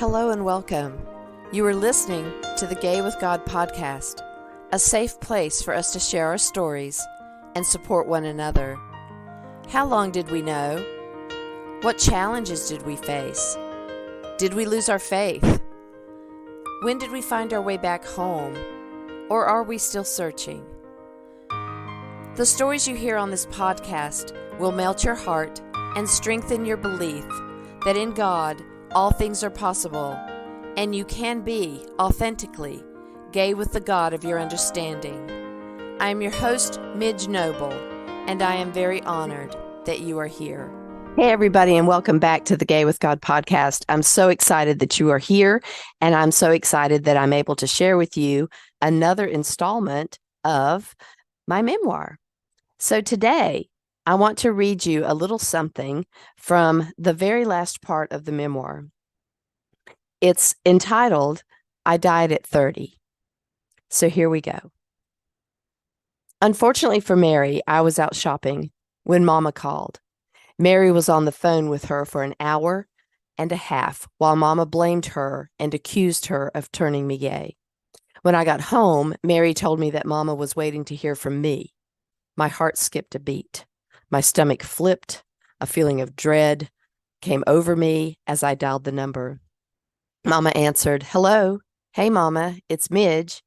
Hello and welcome. You are listening to the Gay with God podcast, a safe place for us to share our stories and support one another. How long did we know? What challenges did we face? Did we lose our faith? When did we find our way back home? Or are we still searching? The stories you hear on this podcast will melt your heart and strengthen your belief that in God, all things are possible, and you can be authentically gay with the God of your understanding. I am your host, Midge Noble, and I am very honored that you are here. Hey, everybody, and welcome back to the Gay with God podcast. I'm so excited that you are here, and I'm so excited that I'm able to share with you another installment of my memoir. So today, I want to read you a little something from the very last part of the memoir. It's entitled, I Died at 30. So here we go. Unfortunately for Mary, I was out shopping when Mama called. Mary was on the phone with her for an hour and a half while Mama blamed her and accused her of turning me gay. When I got home, Mary told me that Mama was waiting to hear from me. My heart skipped a beat. My stomach flipped. A feeling of dread came over me as I dialed the number. Mama answered, "Hello. Hey, Mama, it's Midge.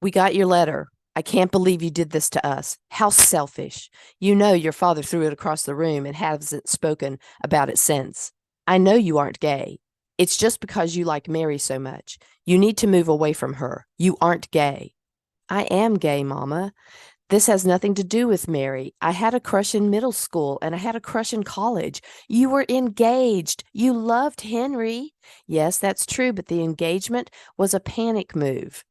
We got your letter. I can't believe you did this to us. How selfish. You know your father threw it across the room and hasn't spoken about it since. I know you aren't gay. It's just because you like Mary so much. You need to move away from her. You aren't gay." "I am gay, Mama. This has nothing to do with Mary. I had a crush in middle school and I had a crush in college. You were engaged. You loved Henry." "Yes, that's true, but the engagement was a panic move.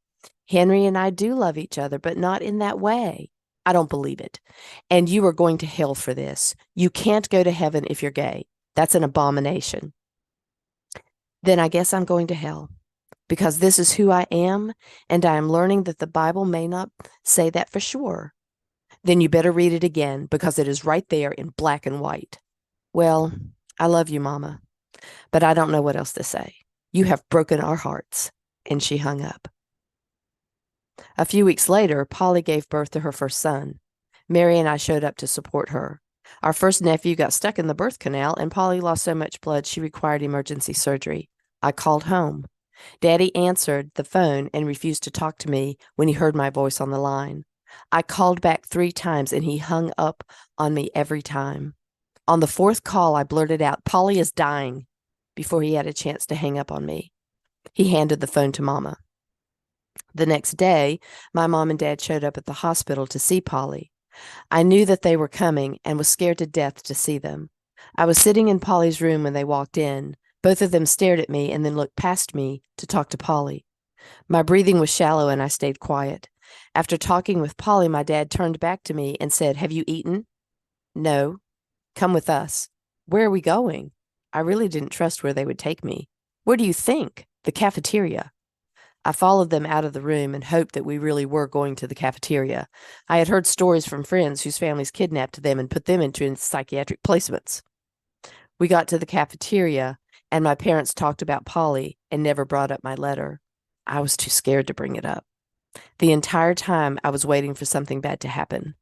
Henry and I do love each other, but not in that way." "I don't believe it. And you are going to hell for this. You can't go to heaven if you're gay. That's an abomination." "Then I guess I'm going to hell. Because this is who I am, and I am learning that the Bible may not say that for sure." "Then you better read it again, because it is right there in black and white." "Well, I love you, Mama, but I don't know what else to say. You have broken our hearts." And she hung up. A few weeks later, Polly gave birth to her first son. Mary and I showed up to support her. Our first nephew got stuck in the birth canal, and Polly lost so much blood she required emergency surgery. I called home. Daddy answered the phone and refused to talk to me when he heard my voice on the line. I called back 3 times and he hung up on me every time. On the 4th call, I blurted out, "Polly is dying," before he had a chance to hang up on me. He handed the phone to Mama. The next day, my mom and dad showed up at the hospital to see Polly. I knew that they were coming and was scared to death to see them. I was sitting in Polly's room when they walked in. Both of them stared at me and then looked past me to talk to Polly. My breathing was shallow and I stayed quiet. After talking with Polly, my dad turned back to me and said, "Have you eaten?" "No." "Come with us." "Where are we going?" I really didn't trust where they would take me. "Where do you think?" "The cafeteria." I followed them out of the room and hoped that we really were going to the cafeteria. I had heard stories from friends whose families kidnapped them and put them into psychiatric placements. We got to the cafeteria, and my parents talked about Polly and never brought up my letter. I was too scared to bring it up. The entire time, I was waiting for something bad to happen.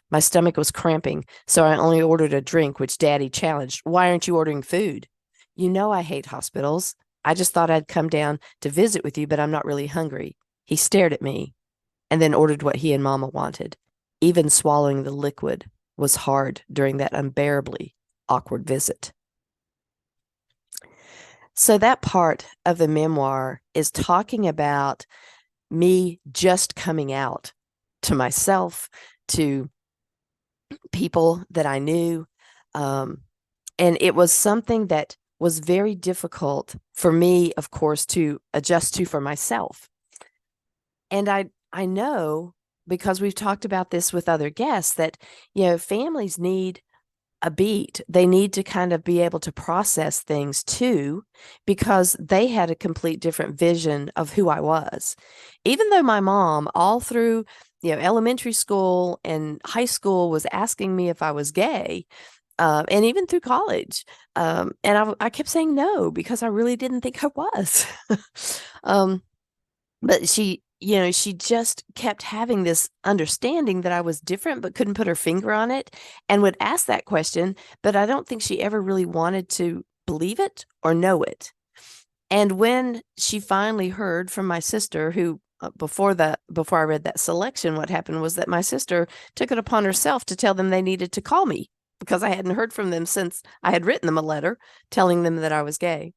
My stomach was cramping, so I only ordered a drink, which Daddy challenged. "Why aren't you ordering food?" "You know I hate hospitals. I just thought I'd come down to visit with you, but I'm not really hungry." He stared at me and then ordered what he and Mama wanted. Even swallowing the liquid was hard during that unbearably awkward visit. So that part of the memoir is talking about me just coming out to myself, to people that I knew. And it was something that was very difficult for me, of course, to adjust to for myself. And I know, because we've talked about this with other guests, that, families need a beat. They need to kind of be able to process things too, because they had a complete different vision of who I was. Even though my mom all through, elementary school and high school was asking me if I was gay, and even through college. And I kept saying no because I really didn't think I was. um, but she just kept having this understanding that I was different, but couldn't put her finger on it and would ask that question. But I don't think she ever really wanted to believe it or know it. And when she finally heard from my sister, who before I read that selection, what happened was that my sister took it upon herself to tell them they needed to call me because I hadn't heard from them since I had written them a letter telling them that I was gay,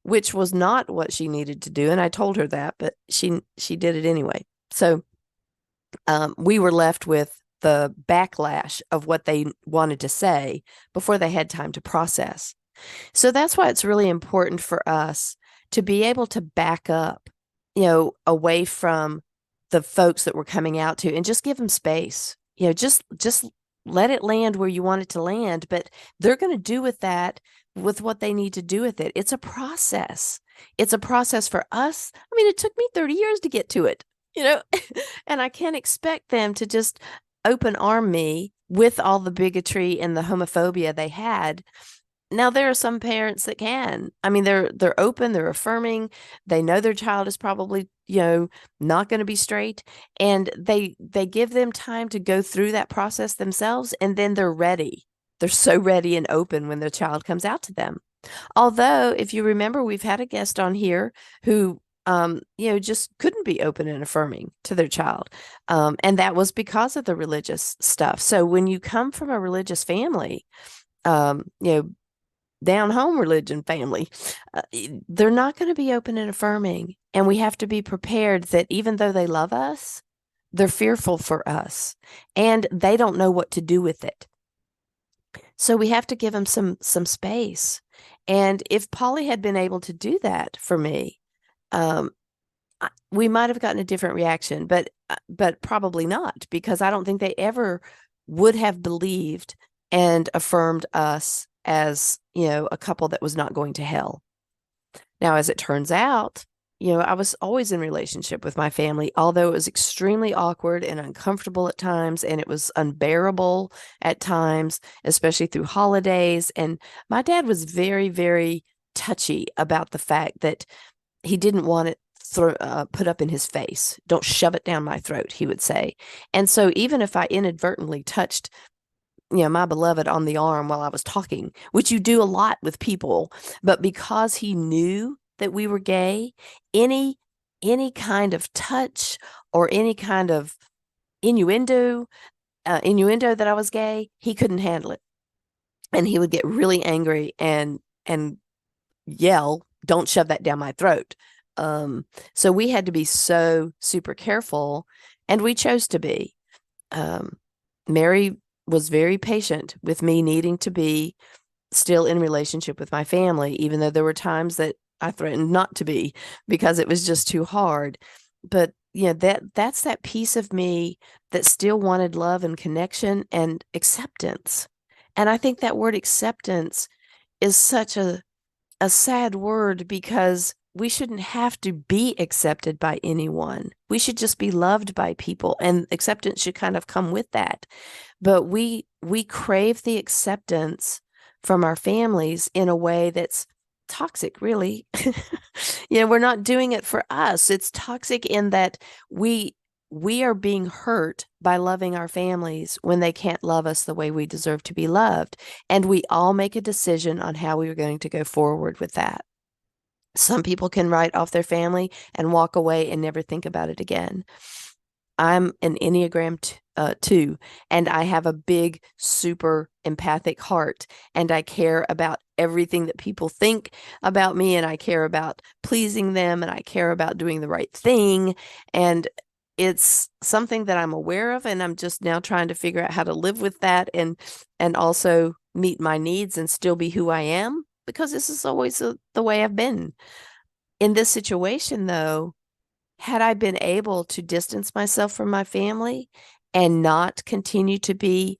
which was not what she needed to do. And I told her that, but she did it anyway. So we were left with the backlash of what they wanted to say before they had time to process. So that's why it's really important for us to be able to back up, away from the folks that we're coming out to and just give them space. Just let it land where you want it to land, but they're going to do with that with what they need to do with it. It's a process. It's a process for us. I mean, it took me 30 years to get to it, and I can't expect them to just open arm me with all the bigotry and the homophobia they had. Now, there are some parents that can. I mean, they're open, they're affirming, they know their child is probably, not going to be straight, and they give them time to go through that process themselves, and then they're ready. They're so ready and open when their child comes out to them. Although, if you remember, we've had a guest on here who just couldn't be open and affirming to their child. And that was because of the religious stuff. So when you come from a religious family, down home religion family, they're not going to be open and affirming. And we have to be prepared that even though they love us, they're fearful for us and they don't know what to do with it. So we have to give them some space. And if Polly had been able to do that for me, we might have gotten a different reaction, but probably not, because I don't think they ever would have believed and affirmed us as, a couple that was not going to hell. Now, as it turns out, I was always in relationship with my family, although it was extremely awkward and uncomfortable at times, and it was unbearable at times, especially through holidays. And my dad was very, very touchy about the fact that he didn't want it put up in his face. Don't shove it down my throat, he would say. And so even if I inadvertently touched my beloved on the arm while I was talking, which you do a lot with people, but because he knew that we were gay, any kind of touch or any kind of innuendo that I was gay, he couldn't handle it. And he would get really angry and yell, "Don't shove that down my throat." So we had to be so super careful, and we chose to be. Mary was very patient with me needing to be still in relationship with my family, even though there were times that I threatened not to be because it was just too hard. But that's that piece of me that still wanted love and connection and acceptance. And I think that word acceptance is such a sad word, because we shouldn't have to be accepted by anyone. We should just be loved by people, and acceptance should kind of come with that. But we crave the acceptance from our families in a way that's toxic, really. We're not doing it for us. It's toxic in that we are being hurt by loving our families when they can't love us the way we deserve to be loved. And we all make a decision on how we are going to go forward with that. Some people can write off their family and walk away and never think about it again. I'm an Enneagram 2, and I have a big, super empathic heart, and I care about everything that people think about me, and I care about pleasing them, and I care about doing the right thing. And it's something that I'm aware of, and I'm just now trying to figure out how to live with that and also meet my needs and still be who I am, because this is always the way I've been. In this situation, though, had I been able to distance myself from my family and not continue to be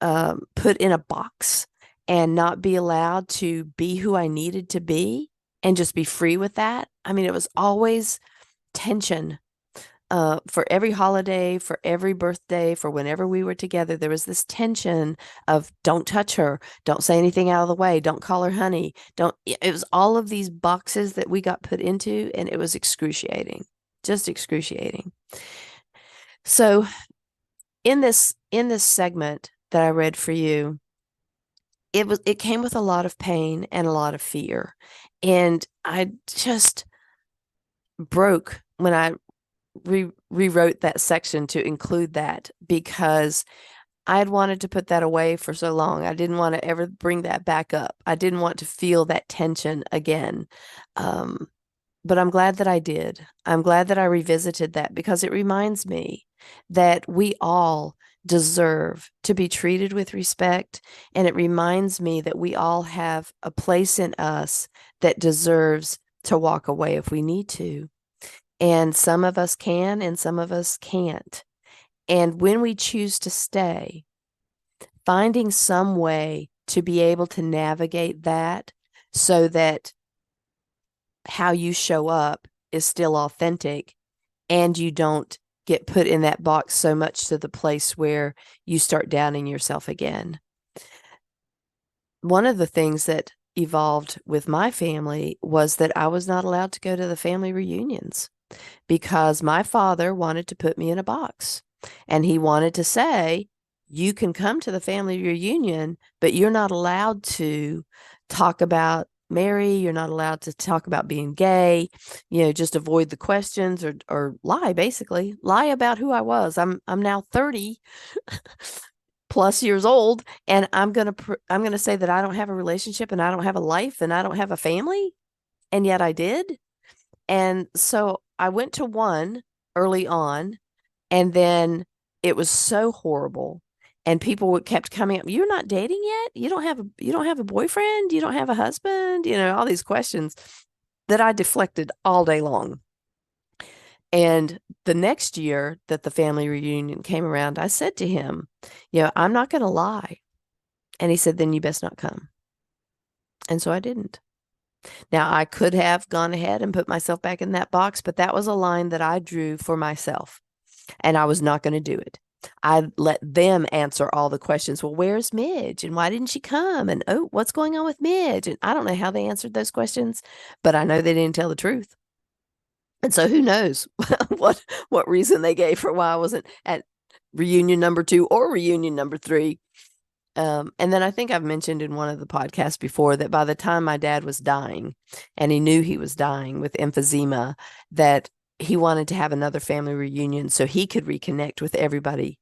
put in a box and not be allowed to be who I needed to be and just be free with that, I mean, it was always tension. for every holiday, for every birthday, for whenever we were together, there was this tension of don't touch her, don't say anything out of the way, don't call her honey, don't. It was all of these boxes that we got put into, and it was excruciating, just excruciating. So in this segment that I read for you, it came with a lot of pain and a lot of fear, and I just broke when I rewrote that section to include that, because I had wanted to put that away for so long. I didn't want to ever bring that back up. I didn't want to feel that tension again. Um, but I'm glad that I did. I'm glad that I revisited that, because it reminds me that we all deserve to be treated with respect. And it reminds me that we all have a place in us that deserves to walk away if we need to. And some of us can, and some of us can't. And when we choose to stay, finding some way to be able to navigate that so that how you show up is still authentic, and you don't get put in that box so much to the place where you start doubting yourself again. One of the things that evolved with my family was that I was not allowed to go to the family reunions, because my father wanted to put me in a box, and he wanted to say, you can come to the family reunion, but you're not allowed to talk about Mary. You're not allowed to talk about being gay, just avoid the questions, or lie, basically lie about who I was. I'm now 30 plus years old, and I'm going to say that I don't have a relationship, and I don't have a life, and I don't have a family. And yet I did. And so I went to one early on, and then it was so horrible. And people kept coming up, you're not dating yet? You don't have a boyfriend? You don't have a husband? All these questions that I deflected all day long. And the next year that the family reunion came around, I said to him, I'm not going to lie. And he said, then you best not come. And so I didn't. Now, I could have gone ahead and put myself back in that box, but that was a line that I drew for myself, and I was not going to do it. I let them answer all the questions. Well, where's Midge? And why didn't she come? And, oh, what's going on with Midge? And I don't know how they answered those questions, but I know they didn't tell the truth. And so who knows what reason they gave for why I wasn't at reunion number 2 or reunion number 3. And then I think I've mentioned in one of the podcasts before that by the time my dad was dying, and he knew he was dying with emphysema, that he wanted to have another family reunion so he could reconnect with everybody.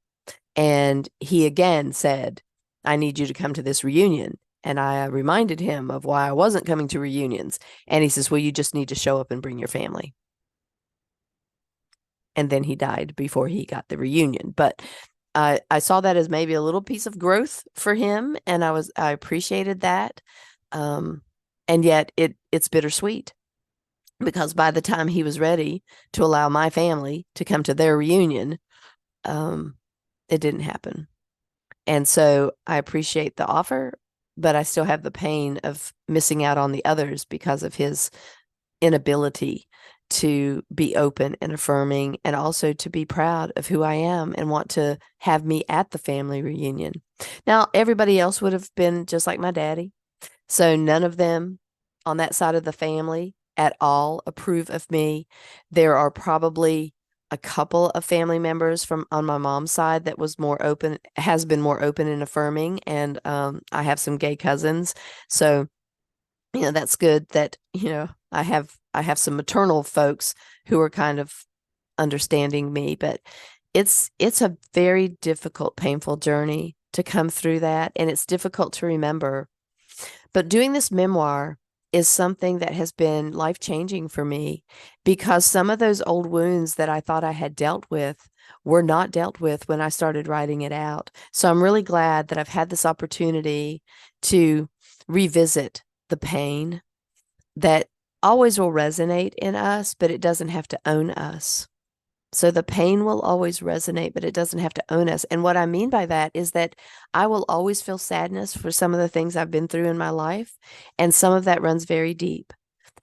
And he again said, I need you to come to this reunion. And I reminded him of why I wasn't coming to reunions. And he says, well, you just need to show up and bring your family. And then he died before he got the reunion. But I saw that as maybe a little piece of growth for him, and I appreciated that. And yet it's bittersweet, because by the time he was ready to allow my family to come to their reunion, it didn't happen. And so I appreciate the offer, but I still have the pain of missing out on the others because of his inability to be open and affirming, and also to be proud of who I am and want to have me at the family reunion. Now, everybody else would have been just like my daddy. So none of them on that side of the family at all approve of me. There are probably a couple of family members on my mom's side that has been more open and affirming. And I have some gay cousins. So that's good that, I have some maternal folks who are kind of understanding me, but it's a very difficult, painful journey to come through that. And it's difficult to remember. But doing this memoir is something that has been life-changing for me, because some of those old wounds that I thought I had dealt with were not dealt with when I started writing it out. So I'm really glad that I've had this opportunity to revisit the pain that always will resonate in us, but it doesn't have to own us. So the pain will always resonate, but it doesn't have to own us. And what I mean by that is that I will always feel sadness for some of the things I've been through in my life, and some of that runs very deep.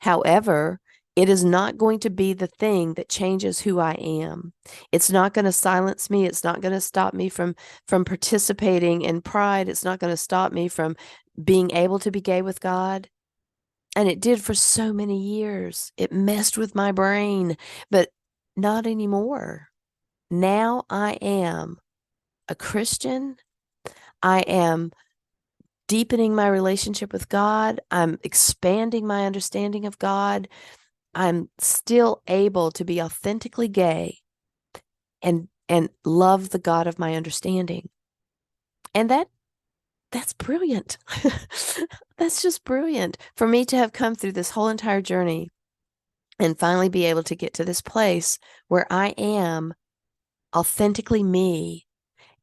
However, It is not going to be the thing that changes who I am. It's not going to silence me. It's not going to stop me from participating in pride. It's not going to stop me from being able to be gay with God. And it did for so many years. It messed with my brain, but not anymore. Now I am a Christian. I am deepening my relationship with God. I'm expanding my understanding of God. I'm still able to be authentically gay and love the God of my understanding. And that's brilliant. That's just brilliant for me to have come through this whole entire journey and finally be able to get to this place where I am authentically me.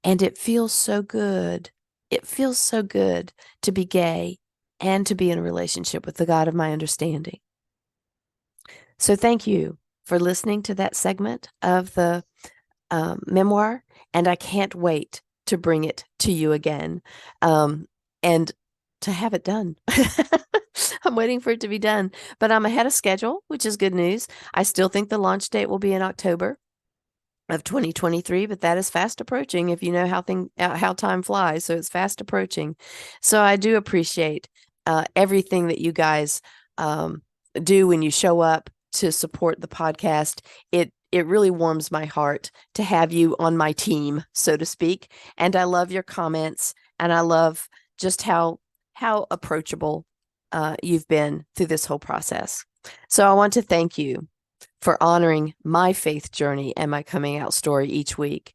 And it feels so good. It feels so good to be gay and to be in a relationship with the God of my understanding. So thank you for listening to that segment of the memoir, and I can't wait to bring it to you again and to have it done. I'm waiting for it to be done, but I'm ahead of schedule, which is good news. I still think the launch date will be in October of 2023, but that is fast approaching if you know how time flies. So it's fast approaching. So I do appreciate everything that you guys do when you show up to support the podcast. It really warms my heart to have you on my team, so to speak. And I love your comments, and I love just how approachable you've been through this whole process. So I want to thank you for honoring my faith journey and my coming out story each week.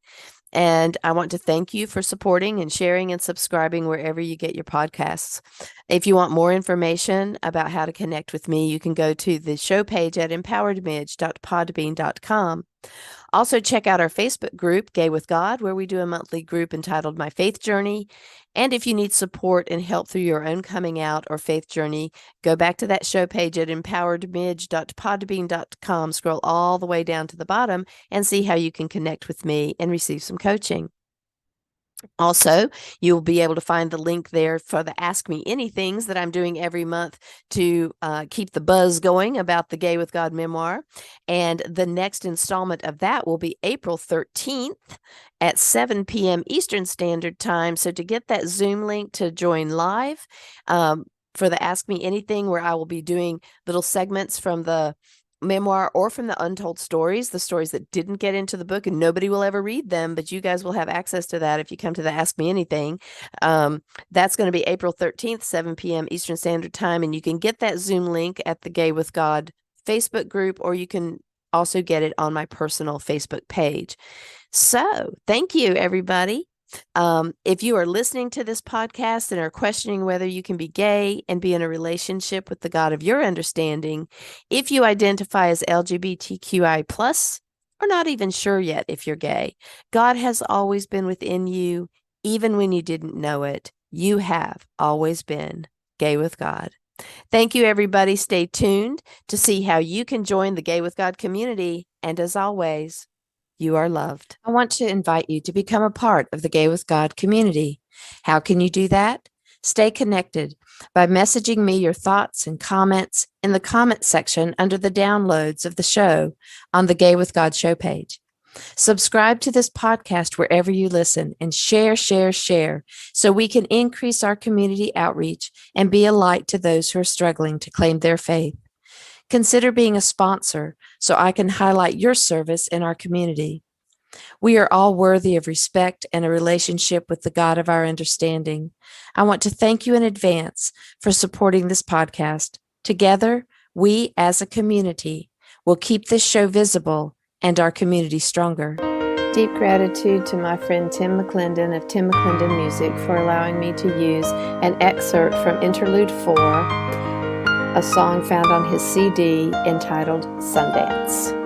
And I want to thank you for supporting and sharing and subscribing wherever you get your podcasts. If you want more information about how to connect with me, you can go to the show page at empoweredmidge.podbean.com. Also, check out our Facebook group, Gay with God, where we do a monthly group entitled My Faith Journey. And if you need support and help through your own coming out or faith journey, go back to that show page at empoweredmidge.podbean.com, scroll all the way down to the bottom, and see how you can connect with me and receive some coaching. Also, you'll be able to find the link there for the Ask Me Anythings that I'm doing every month to keep the buzz going about the Gay with God memoir. And the next installment of that will be April 13th at 7 p.m. Eastern Standard Time. So to get that Zoom link to join live for the Ask Me Anything, where I will be doing little segments from the memoir or from the untold stories, the stories that didn't get into the book and nobody will ever read them, but you guys will have access to that if you come to the Ask Me Anything. That's going to be April 13th, 7 p.m. Eastern Standard Time, and you can get that Zoom link at the Gay with God Facebook group, or you can also get it on my personal Facebook page. So thank you, everybody. If you are listening to this podcast and are questioning whether you can be gay and be in a relationship with the God of your understanding, if you identify as LGBTQI+, or not even sure yet if you're gay, God has always been within you, even when you didn't know it. You have always been gay with God. Thank you, everybody. Stay tuned to see how you can join the Gay with God community. And as always, you are loved. I want to invite you to become a part of the Gay with God community. How can you do that? Stay connected by messaging me your thoughts and comments in the comment section under the downloads of the show on the Gay with God show page. Subscribe to this podcast wherever you listen and share so we can increase our community outreach and be a light to those who are struggling to claim their faith. Consider being a sponsor so I can highlight your service in our community. We are all worthy of respect and a relationship with the God of our understanding. I want to thank you in advance for supporting this podcast. Together, we as a community will keep this show visible and our community stronger. Deep gratitude to my friend Tim McClendon of Tim McClendon Music for allowing me to use an excerpt from Interlude 4, a song found on his CD entitled Sundance.